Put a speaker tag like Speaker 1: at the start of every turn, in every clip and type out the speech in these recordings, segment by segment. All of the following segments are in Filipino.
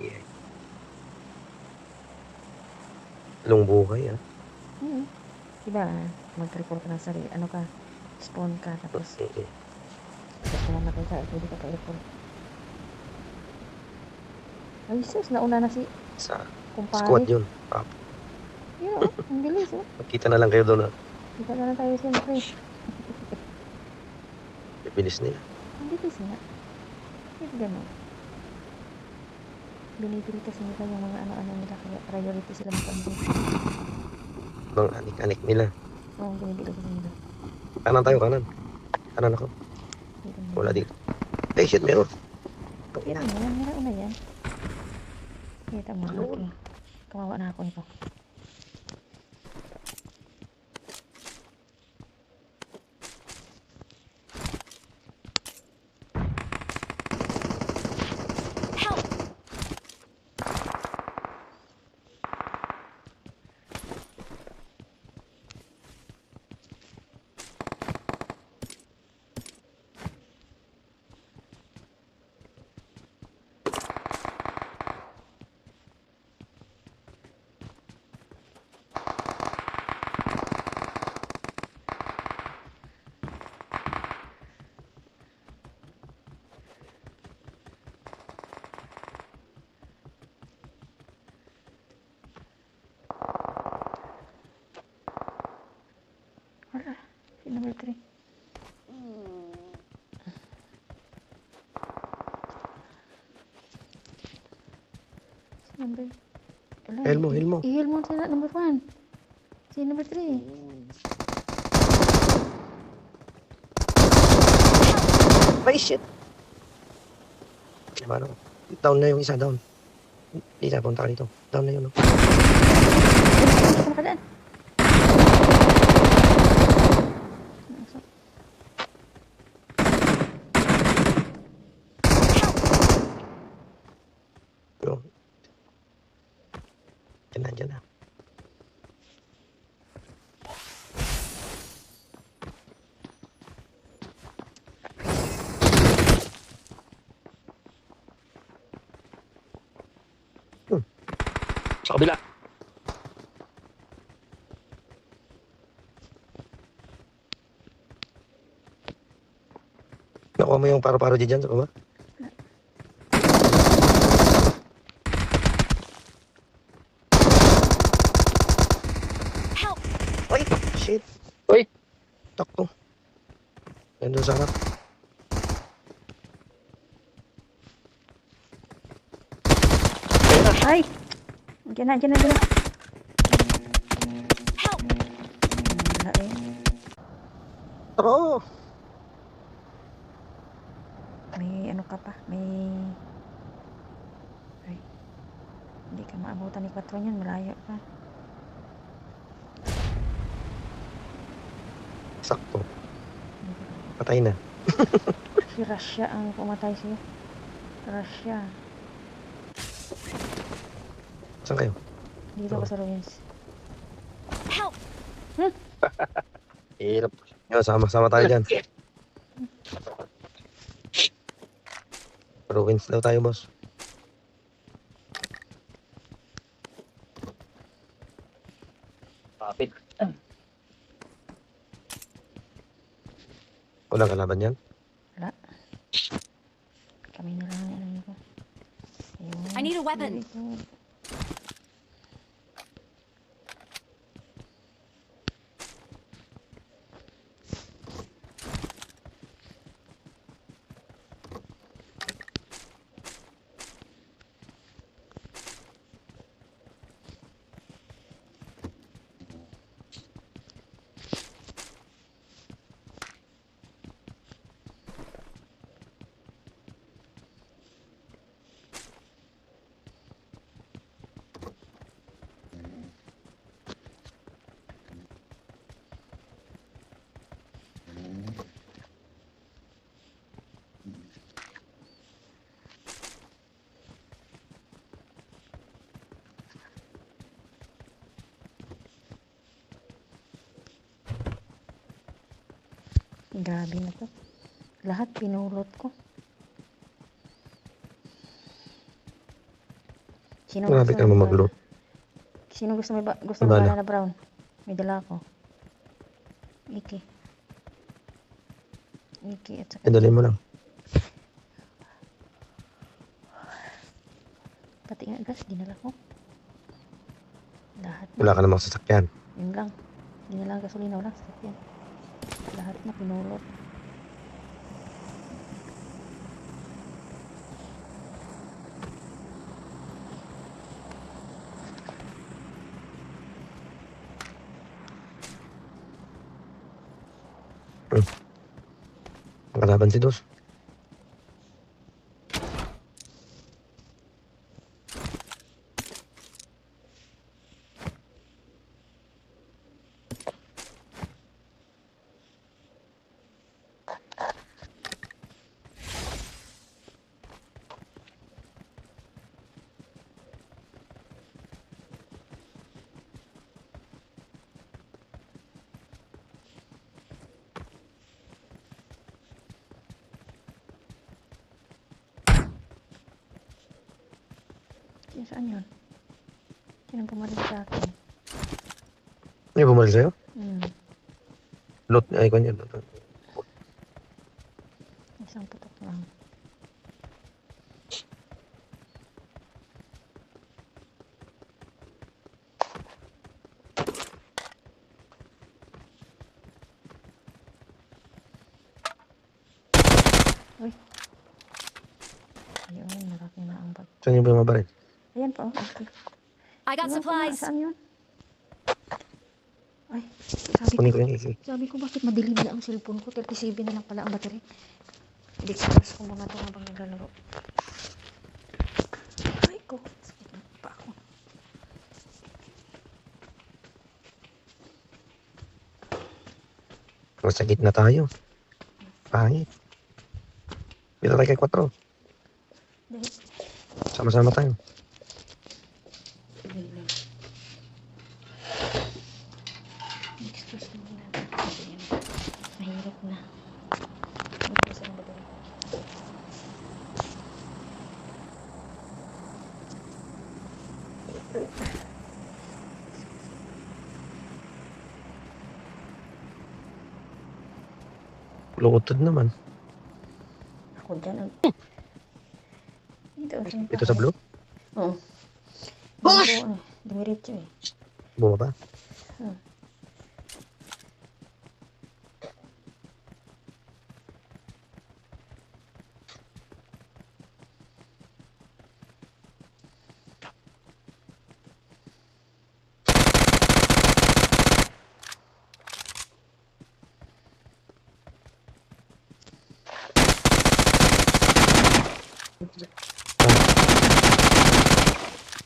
Speaker 1: Yeah. Long buhay, ah.
Speaker 2: Diba, mag-report ka ng sarili. Ano ka, spawn ka, tapos kapag mamatay ka, pwede ka pa-report. Ay, sus, nauna na si
Speaker 1: Sa
Speaker 2: kumpare.
Speaker 1: squad yun.
Speaker 2: Yun, ang bilis, oh.
Speaker 1: Magkita na lang kayo doon, ah.
Speaker 2: Kita na lang tayo siyempre.
Speaker 1: Bilis nila.
Speaker 2: Ang bilis nga. Bakit gano'n? Binibili kasi nila yung mga ano-ano nila, kaya priority sila mapansin.
Speaker 1: Bang anik-anik nila.
Speaker 2: Oo, binibili kasi nila.
Speaker 1: Kanan tayo, kanan. Kanan ako. Wala dito. Ay, shit, meron.
Speaker 2: Meron yan, meron na yan. Kita mo, okay. Kawawa na ako nito. Wala, si number 3. Si number...
Speaker 1: Heal mo, heal mo.
Speaker 2: I-heal mo sila number 1. Si number 3.
Speaker 1: Ay, shit. Diba, ano? Down na yung isa, down. Hindi na, punta ka dito. Down na yun, no?
Speaker 2: Ano ka dyan?
Speaker 1: Yo. Diyan na, diyan na. Sa kabila. Nakuha mo yung paro-paro dyan sa baba? Ay, shit. Uy, takto. Nandun sa harap.
Speaker 2: Ay! Diyan na, diyan na, diyan na. Wala eh.
Speaker 1: Taro!
Speaker 2: May ano ka pa, may... Ay. Hindi ka maabutan ni 4 niyan, malayo pa.
Speaker 1: Sakto. Patay na.
Speaker 2: Si Russia ang pumatay siya. Russia.
Speaker 1: Saan kayo?
Speaker 2: Dito ko sa ruins.
Speaker 3: Help!
Speaker 1: Hirap. Yan, sama-sama tayo dyan. Ruins daw tayo, boss.
Speaker 4: Kapit.
Speaker 1: Walang kalaban yan?
Speaker 2: Wala. Kami na lang yan. Ano ko. Ayun.
Speaker 3: I need a weapon.
Speaker 2: Very good. Grabe na to. Lahat pinulot ko. Sino
Speaker 1: Grabe ka naman
Speaker 2: may
Speaker 1: mag-loot.
Speaker 2: Sino gusto
Speaker 1: May
Speaker 2: ng
Speaker 1: bala.
Speaker 2: bala na brown? May dala ako. Iki at saka
Speaker 1: Idalhin mo lang.
Speaker 2: pati nga gas, dinala ko. Lahat na.
Speaker 1: Wala ka namang sasakyan.
Speaker 2: Yun lang. Dinala ang gasolina, walang sasakyan. Lahat na pinulot.
Speaker 1: Kalaban si Dos.
Speaker 2: Saan yun? Sino pumalit sa akin?
Speaker 1: May bumalik sa'yo?
Speaker 2: Loot.
Speaker 1: Ay, kanya.
Speaker 2: Isang putok lang. Uy. Ayun, malaki na ang bag.
Speaker 1: Saan yung bumabarik?
Speaker 2: Ayan pa, oh. Okay.
Speaker 3: I got supplies.
Speaker 2: Saan yun? Ay,
Speaker 1: Kunin ko yung AC.
Speaker 2: sabi ko bakit madilim na ang cellphone ko? 37 na lang pala ang battery. Hindi ko ko muna ito habang naglalaro. Ay ko, sakit na pa ako.
Speaker 1: Nasa gitna tayo. Pangit. Bila tayo kay 4.
Speaker 2: Dahil,
Speaker 1: Sama-sama tayo.
Speaker 2: dahil lang. Express na muna natin. Kasi yan, mahirap na. Magpasa ng battery.
Speaker 1: Lutod naman.
Speaker 2: Ako dyan.
Speaker 1: Ito sa blue?
Speaker 2: Oo. Boss! Dumiretso eh.
Speaker 1: Bumaba.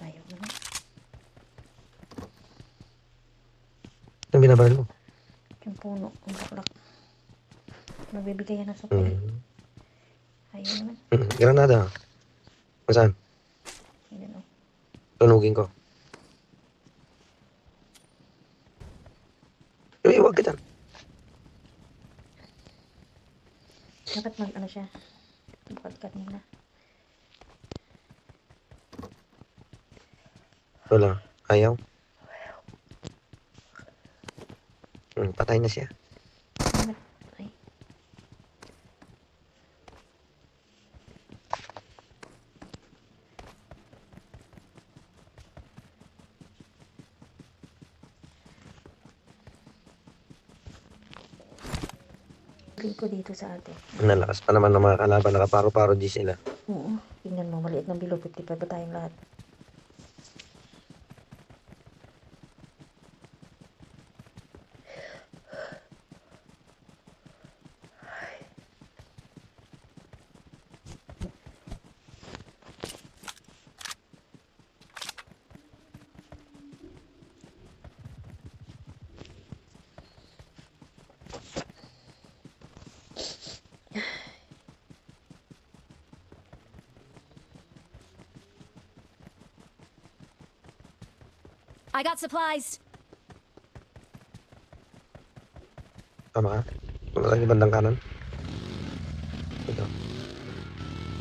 Speaker 2: Ayaw naman.
Speaker 1: Anong binabahan mo?
Speaker 2: Yung puno, ang baklak. Magbibigay yan ng supply. Ayaw naman.
Speaker 1: Granada. Saan?
Speaker 2: Yan o.
Speaker 1: Tunugin ko. Huwag kita.
Speaker 2: Dapat ano siya. Bukat-kat muna.
Speaker 1: Wala. Ayaw. Patay na siya.
Speaker 2: Dapat, ay. Tingin ko dito sa atin.
Speaker 1: Nalakas pa naman ng mga kalaban. Nakaparo-paro di sila.
Speaker 2: Oo. Tingnan mo, maliit ng below 55 ba tayong lahat?
Speaker 3: I got supplies.
Speaker 1: Tama ka? Wala yung bandang kanan. Ito.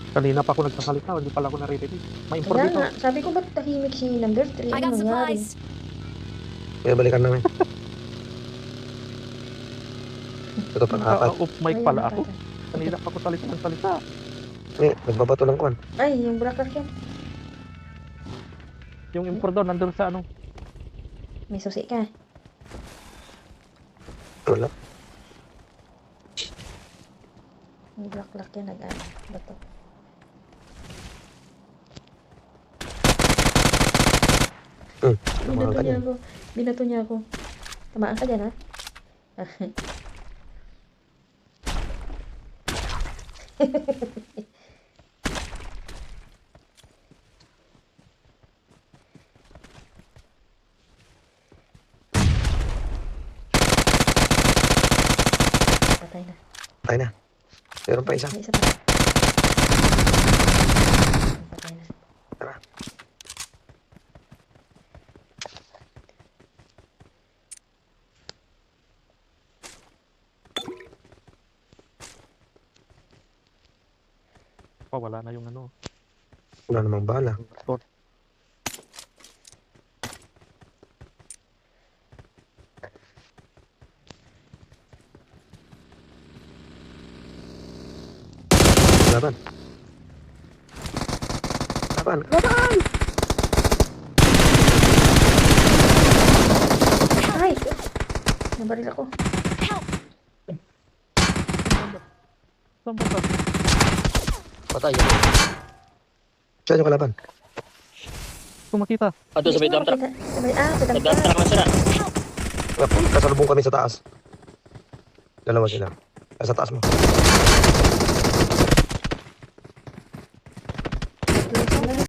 Speaker 4: Kanina pa ako nagsasalita, hindi pala ako naririnig. May import
Speaker 2: Kaya
Speaker 4: dito.
Speaker 2: nga, sabi ko ba't tahimik si number 3?
Speaker 3: I
Speaker 2: Ano
Speaker 3: got
Speaker 2: nangyari?
Speaker 3: supplies.
Speaker 1: Kaya balikan namin. Ito pang apat.
Speaker 4: Off mic
Speaker 2: Ayan,
Speaker 4: pala ako.
Speaker 2: nakaka-
Speaker 4: Kanina pa ako salita ng salita.
Speaker 1: Nagbabato ng kuwan.
Speaker 2: Ay, yung bulaklak yan.
Speaker 4: Yung import doon, nandun sa ano.
Speaker 2: May susi ka.
Speaker 1: Wala.
Speaker 2: Yung bulaklak yan, nag-ano. Bato.
Speaker 1: Tumahan
Speaker 2: Binato
Speaker 1: ka
Speaker 2: niya
Speaker 1: dyan.
Speaker 2: ako. Binato niya ako. Tamaan ka dyan, ha? Patay na.
Speaker 1: Patay na. Meron pa isa.
Speaker 2: May isa pa. Patay na.
Speaker 1: Tara.
Speaker 4: Wala na yung ano.
Speaker 1: Wala namang bala.
Speaker 4: Store.
Speaker 1: Laban. Laban. Laban!
Speaker 2: Ay! Nabaril ako.
Speaker 4: Saan ba ito?
Speaker 1: Patay. Saan yung kalaban?
Speaker 4: Kung makita.
Speaker 5: Ato sa may dump truck.
Speaker 2: Sabay, sa
Speaker 5: Sa
Speaker 2: dump
Speaker 5: dump truck na sila.
Speaker 1: Kasalubong kami sa taas. Dalawa sila. Sa taas mo.